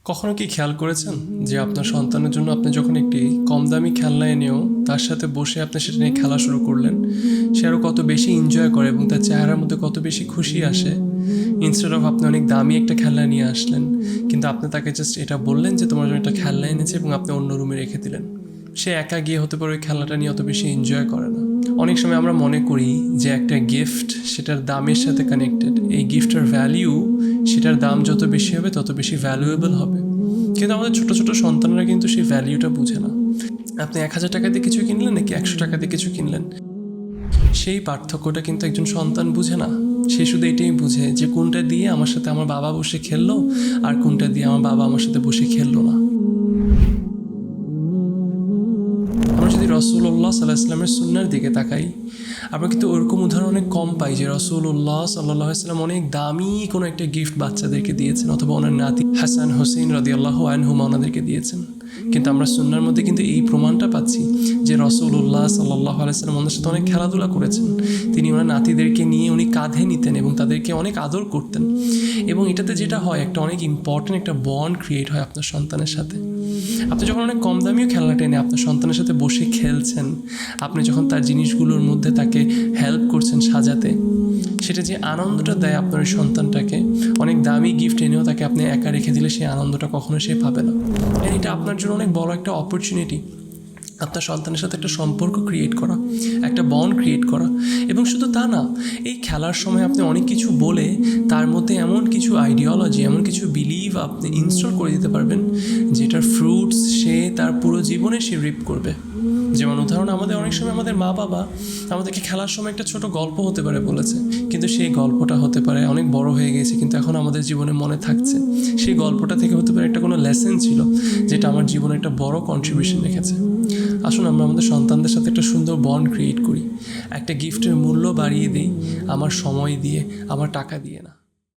কখনো কি খেয়াল করেছেন যে আপনার সন্তানের জন্য আপনি যখন একটি কম দামি খেলনা এনেও তার সাথে বসে আপনি সেটা নিয়ে খেলা শুরু করলেন, সে আরও কত বেশি এনজয় করে এবং তার চেহারার মধ্যে কত বেশি খুশি আসে। ইনস্টেড অফ আপনি অনেক দামি একটা খেলনা নিয়ে আসলেন, কিন্তু আপনি তাকে জাস্ট এটা বললেন যে তোমার জন্য একটা খেলনা এনেছে এবং আপনি অন্য রুমে রেখে দিলেন। সে একা গিয়ে হতে পারে ওই খেলনাটা নিয়ে অত বেশি এনজয় করে না। অনেক সময় আমরা মনে করি যে একটা গিফট সেটার দামের সাথে কানেক্টেড, এই গিফটের ভ্যালিউ সেটার দাম যত বেশি হবে তত বেশি ভ্যালুয়েবল হবে। কিন্তু আমাদের ছোটো ছোটো সন্তানরা কিন্তু সেই ভ্যালিউটা বুঝে না। আপনি 1,000 টাকা দিয়ে কিছু কিনলেন নাকি 100 টাকা দিয়ে কিছু কিনলেন, সেই পার্থক্যটা কিন্তু একজন সন্তান বুঝে না। সে শুধু এটাই বুঝে যে কোনটা দিয়ে আমার সাথে আমার বাবা বসে খেললো আর কোনটা দিয়ে আমার বাবা আমার সাথে বসে খেললো না। আমরা যদি রাসূলুল্লাহ সাল্লাল্লাহু আলাইহি ওয়াসাল্লামের সুন্নাহর দিকে তাকাই, আমরা কিন্তু ওরকম উদাহরণ অনেক কম পাই যে রাসূলুল্লাহ সাল্লাল্লাহু আলাইহি ওয়াসাল্লাম অনেক দামি কোনো একটা গিফট বাচ্চাদেরকে দিয়েছেন, অথবা ওনার নাতি হাসান হোসেন রাদিয়াল্লাহু আনহুমা ওনাদেরকে দিয়েছেন। কিন্তু আমরা সুন্নাহর মধ্যে কিন্তু এই প্রমাণটা পাচ্ছি যে রাসূলুল্লাহ সাল্লাল্লাহু আলাইহি ওয়াসাল্লাম ওনাদের সাথে অনেক খেলাধুলা করেছেন। তিনি ওনার নাতিদেরকে নিয়ে উনি কাঁধে নিতেন এবং তাদেরকে অনেক আদর করতেন। এবং এটাতে যেটা হয়, একটা অনেক ইম্পর্ট্যান্ট একটা বন্ড ক্রিয়েট হয় আপনার সন্তানের সাথে। আপনি যখন অনেক কম দামিও খেলনাটা এনে আপনার সন্তানের সাথে বসে খেলছেন, আপনি যখন তার জিনিসগুলোর মধ্যে তাকে হেল্প করছেন সাজাতে, সেটা যে আনন্দটা দেয় আপনার ওই সন্তানটাকে, অনেক দামি গিফট এনেও তাকে আপনি একা রেখে দিলে সেই আনন্দটা কখনো সে পাবে না। এটা আপনার জন্য অনেক বড় একটা অপরচুনিটি, আপনার সন্তানের সাথে একটা সম্পর্ক ক্রিয়েট করা, একটা বন্ড ক্রিয়েট করা। এবং শুধু তা না, এই খেলার সময় আপনি অনেক কিছু বলে তার মধ্যে এমন কিছু আইডিওলজি, এমন কিছু বিলিভ আপনি ইনস্টল করে দিতে পারবেন যেটার ফ্রুটস সে তার পুরো জীবনে সে রিপ করবে। যেমন উদাহরণ, আমাদের অনেক সময় আমাদের মা বাবা আমাদেরকে খেলার সময় একটা ছোট গল্প হতে পারে বলেছে, কিন্তু সেই গল্পটা হতে পারে অনেক বড় হয়ে গেছে কিন্তু এখন আমাদের জীবনে মনে থাকছে। সেই গল্পটা থেকে হতে পারে একটা কোনো লেসন ছিল যেটা আমার জীবনে একটা বড় কন্ট্রিবিউশন রেখেছে। আসুন আমরা আমাদের সন্তানদের সাথে একটা সুন্দর বন্ড ক্রিয়েট করি, একটা গিফটের মূল্য বাড়িয়ে দিই আমার সময় দিয়ে, আমার টাকা দিয়ে না।